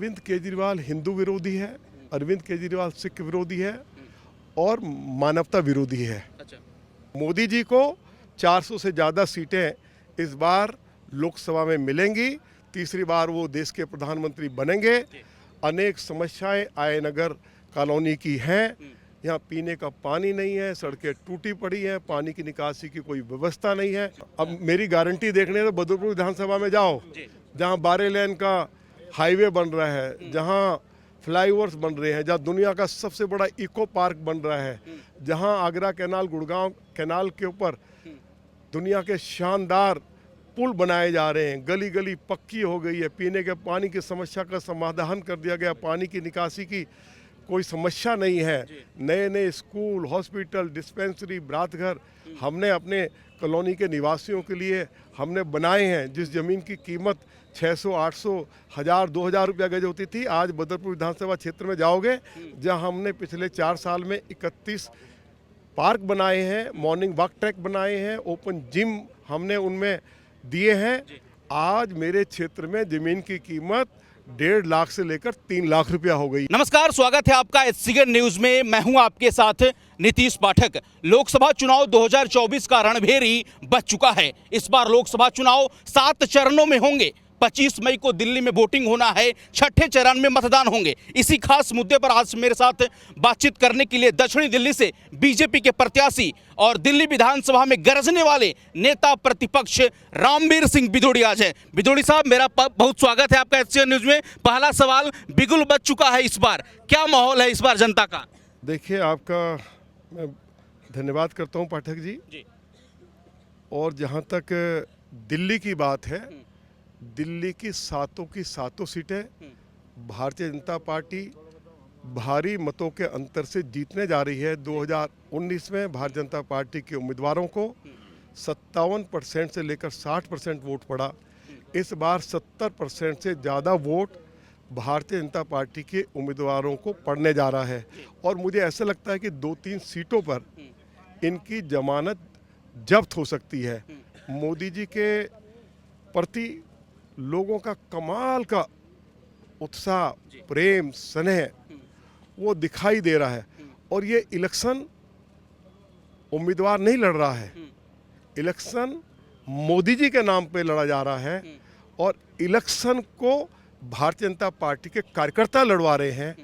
अरविंद केजरीवाल हिंदू विरोधी है, अरविंद केजरीवाल सिख विरोधी है और मानवता विरोधी है। अच्छा। मोदी जी को 400 से ज़्यादा सीटें इस बार लोकसभा में मिलेंगी। तीसरी बार वो देश के प्रधानमंत्री बनेंगे। अनेक समस्याएं आयनगर कॉलोनी की हैं। यहाँ पीने का पानी नहीं है, सड़कें टूटी पड़ी हैं, पानी की निकासी की कोई व्यवस्था नहीं है। अब मेरी गारंटी देखने तो बदरपुर विधानसभा में जाओ, जहाँ 12 लेन का हाईवे बन रहा है, जहाँ फ्लाईओवर्स बन रहे हैं, जहाँ दुनिया का सबसे बड़ा इको पार्क बन रहा है, जहाँ आगरा कैनाल गुड़गांव कैनाल के ऊपर दुनिया के शानदार पुल बनाए जा रहे हैं, गली गली पक्की हो गई है, पीने के पानी की समस्या का समाधान कर दिया गया, पानी की निकासी की कोई समस्या नहीं है। नए नए स्कूल, हॉस्पिटल, डिस्पेंसरी, बरातघर हमने अपने कॉलोनी के निवासियों के लिए हमने बनाए हैं। जिस ज़मीन की कीमत 600, 800, 1000, 2000 रुपया गज होती थी, आज बदरपुर विधानसभा क्षेत्र में जाओगे जहां हमने पिछले 4 साल में 31 पार्क बनाए हैं, मॉर्निंग वॉक ट्रैक बनाए हैं, ओपन जिम हमने उनमें दिए हैं। आज मेरे क्षेत्र में ज़मीन की कीमत 1.5 लाख से लेकर 3 लाख रुपया हो गई। नमस्कार, स्वागत है आपका एचसीएन न्यूज में। मैं हूं आपके साथ नीतीश पाठक। लोकसभा चुनाव 2024 का रणभेरी बज चुका है। इस बार लोकसभा चुनाव 7 चरणों में होंगे। 25 मई को दिल्ली में वोटिंग होना है, छठे चरण में मतदान होंगे। इसी खास मुद्दे पर आज मेरे साथ बातचीत करने के लिए दक्षिणी दिल्ली से बीजेपी के प्रत्याशी और दिल्ली विधानसभा में गरजने वाले नेता प्रतिपक्ष रामवीर सिंह बिदोड़ी आज हैं। बिदोड़ी साहब, मेरा बहुत स्वागत है आपका एचसीएन न्यूज में। पहला सवाल, बिगुल बज चुका है, इस बार क्या माहौल है इस बार जनता का? देखिए, आपका मैं धन्यवाद करता हूं पाठक जी। और जहां तक दिल्ली की बात है, दिल्ली की सातों सीटें भारतीय जनता पार्टी भारी मतों के अंतर से जीतने जा रही है। 2019 में भारतीय जनता पार्टी के उम्मीदवारों को 57% से लेकर 60% वोट पड़ा। इस बार 70% से ज़्यादा वोट भारतीय जनता पार्टी के उम्मीदवारों को पड़ने जा रहा है। और मुझे ऐसा लगता है कि 2-3 सीटों पर इनकी जमानत जब्त हो सकती है। मोदी जी के प्रति लोगों का कमाल का उत्साह, प्रेम, स्नेह वो दिखाई दे रहा है। और ये इलेक्शन उम्मीदवार नहीं लड़ रहा है, इलेक्शन मोदी जी के नाम पे लड़ा जा रहा है। और इलेक्शन को भारतीय जनता पार्टी के कार्यकर्ता लड़वा रहे हैं।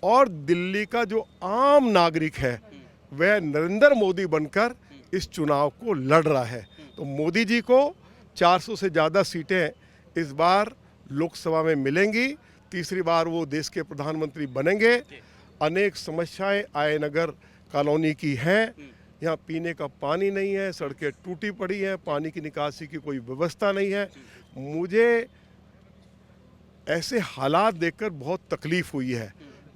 और दिल्ली का जो आम नागरिक है वह नरेंद्र मोदी बनकर इस चुनाव को लड़ रहा है। तो मोदी जी को 400 से ज़्यादा सीटें इस बार लोकसभा में मिलेंगी। तीसरी बार वो देश के प्रधानमंत्री बनेंगे। अनेक समस्याएं आयनगर कॉलोनी की हैं। यहाँ पीने का पानी नहीं है, सड़कें टूटी पड़ी हैं, पानी की निकासी की कोई व्यवस्था नहीं है। मुझे ऐसे हालात देखकर बहुत तकलीफ़ हुई है।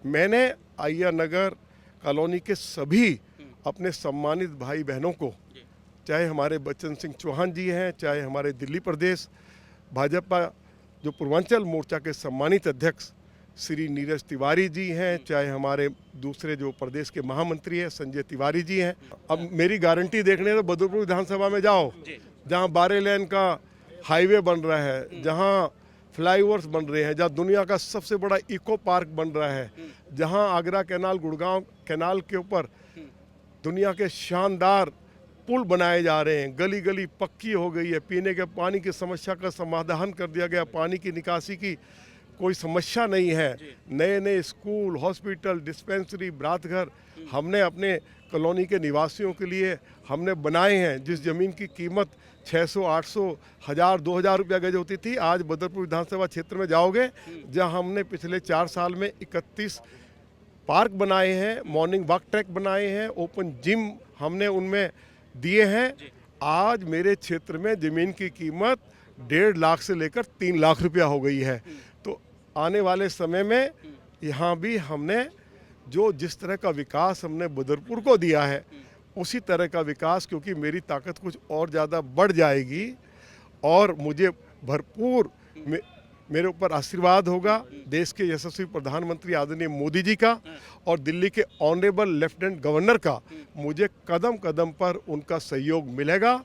मैंने अय्या नगर कॉलोनी के सभी अपने सम्मानित भाई बहनों को, चाहे हमारे बच्चन सिंह चौहान जी हैं, चाहे हमारे दिल्ली प्रदेश भाजपा जो पूर्वांचल मोर्चा के सम्मानित अध्यक्ष श्री नीरज तिवारी जी हैं, चाहे हमारे दूसरे जो प्रदेश के महामंत्री हैं संजय तिवारी जी हैं। अब मेरी गारंटी देखने तो बदरपुर विधानसभा में जाओ, जहां 12 लेन का हाईवे बन रहा है, जहां फ्लाईओवर्स बन रहे हैं, जहां दुनिया का सबसे बड़ा इको पार्क बन रहा है, जहां आगरा कैनाल गुड़गांव कैनाल के ऊपर दुनिया के शानदार पुल बनाए जा रहे हैं, गली गली पक्की हो गई है, पीने के पानी की समस्या का समाधान कर दिया गया, पानी की निकासी की कोई समस्या नहीं है। नए नए स्कूल, हॉस्पिटल, डिस्पेंसरी, बरातघर हमने अपने कॉलोनी के निवासियों के लिए हमने बनाए हैं। जिस ज़मीन की कीमत 600, 800, 1000, 2000 रुपया गज होती थी, आज बदरपुर विधानसभा क्षेत्र में जाओगे जहां हमने पिछले 4 साल में 31 पार्क बनाए हैं, मॉर्निंग वॉक ट्रैक बनाए हैं, ओपन जिम हमने उनमें दिए हैं। आज मेरे क्षेत्र में ज़मीन की कीमत 1.5 लाख से लेकर 3 लाख रुपया हो गई है। तो आने वाले समय में यहाँ भी हमने जो जिस तरह का विकास हमने बदरपुर को दिया है, उसी तरह का विकास, क्योंकि मेरी ताकत कुछ और ज़्यादा बढ़ जाएगी और मुझे भरपूर मेरे ऊपर आशीर्वाद होगा देश के यशस्वी प्रधानमंत्री आदरणीय मोदी जी का और दिल्ली के ऑनरेबल लेफ्टिनेंट गवर्नर का। मुझे कदम कदम पर उनका सहयोग मिलेगा।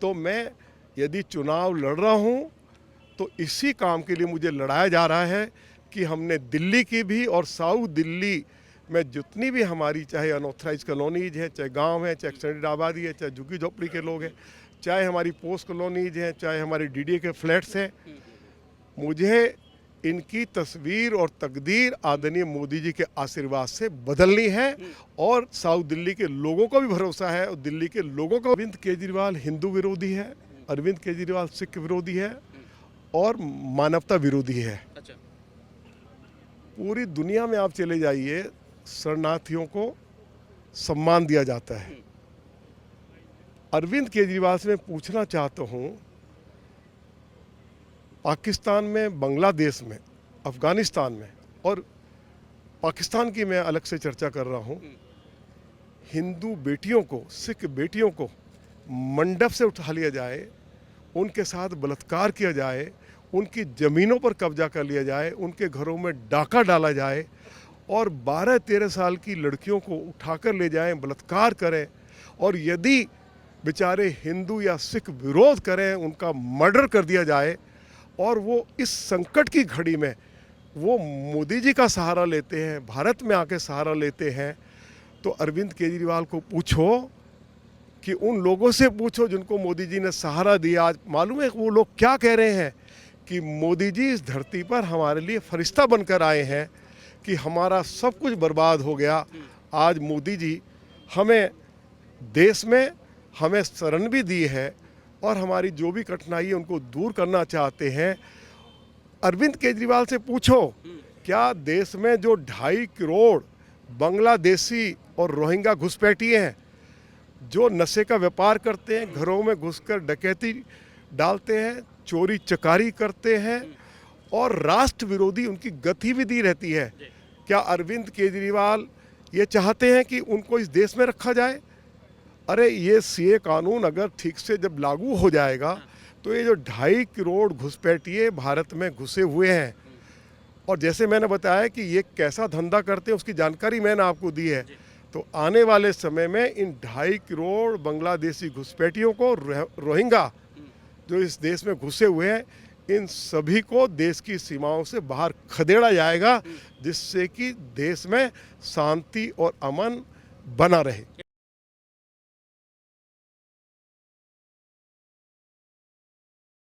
तो मैं यदि चुनाव लड़ रहा हूं तो इसी काम के लिए मुझे लड़ाया जा रहा है कि हमने दिल्ली की भी और साउथ दिल्ली में जितनी भी हमारी चाहे अनऑथराइज कॉलोनीज हैं, चाहे गांव हैं, चाहे एक्सटेंडेड आबादी है, चाहे झुग्गी झोपड़ी के लोग हैं, चाहे हमारी पोस्ट कॉलोनीज हैं, चाहे हमारी डीडीए के फ्लैट्स हैं, मुझे इनकी तस्वीर और तकदीर आदरणीय मोदी जी के आशीर्वाद से बदलनी है। और साउथ दिल्ली के लोगों को भी भरोसा है और दिल्ली के लोगों को। अरविंद केजरीवाल हिंदू विरोधी है, अरविंद केजरीवाल सिख विरोधी है और मानवता विरोधी है। अच्छा। पूरी दुनिया में आप चले जाइए, शरणार्थियों को सम्मान दिया जाता है। अरविंद केजरीवाल से मैं पूछना चाहता हूँ, पाकिस्तान में, बांग्लादेश में, अफगानिस्तान में और पाकिस्तान की मैं अलग से चर्चा कर रहा हूँ, हिंदू बेटियों को, सिख बेटियों को मंडप से उठा लिया जाए, उनके साथ बलात्कार किया जाए, उनकी ज़मीनों पर कब्जा कर लिया जाए, उनके घरों में डाका डाला जाए और 12-13 साल की लड़कियों को उठाकर ले जाएं, बलात्कार करें और यदि बेचारे हिंदू या सिख विरोध करें, उनका मर्डर कर दिया जाए और वो इस संकट की घड़ी में वो मोदी जी का सहारा लेते हैं, भारत में आके सहारा लेते हैं। तो अरविंद केजरीवाल को पूछो कि उन लोगों से पूछो जिनको मोदी जी ने सहारा दिया। आज मालूम है वो लोग क्या कह रहे हैं कि मोदी जी इस धरती पर हमारे लिए फरिश्ता बनकर आए हैं कि हमारा सब कुछ बर्बाद हो गया। आज मोदी जी हमें देश में हमें शरण भी दी है और हमारी जो भी कठिनाई है उनको दूर करना चाहते हैं। अरविंद केजरीवाल से पूछो, क्या देश में जो 2.5 करोड़ बांग्लादेशी और रोहिंग्या घुसपैठिए हैं, जो नशे का व्यापार करते हैं, घरों में घुसकर डकैती डालते हैं, चोरी चकारी करते हैं और राष्ट्र विरोधी उनकी गतिविधि रहती है, क्या अरविंद केजरीवाल ये चाहते हैं कि उनको इस देश में रखा जाए? अरे ये सीए कानून अगर ठीक से जब लागू हो जाएगा तो ये जो 2.5 करोड़ घुसपैठिए भारत में घुसे हुए हैं और जैसे मैंने बताया कि ये कैसा धंधा करते हैं उसकी जानकारी मैंने आपको दी है, तो आने वाले समय में इन 2.5 करोड़ बांग्लादेशी घुसपैठियों को, रोहिंग्या जो इस देश में घुसे हुए हैं, इन सभी को देश की सीमाओं से बाहर खदेड़ा जाएगा, जिससे कि देश में शांति और अमन बना रहे।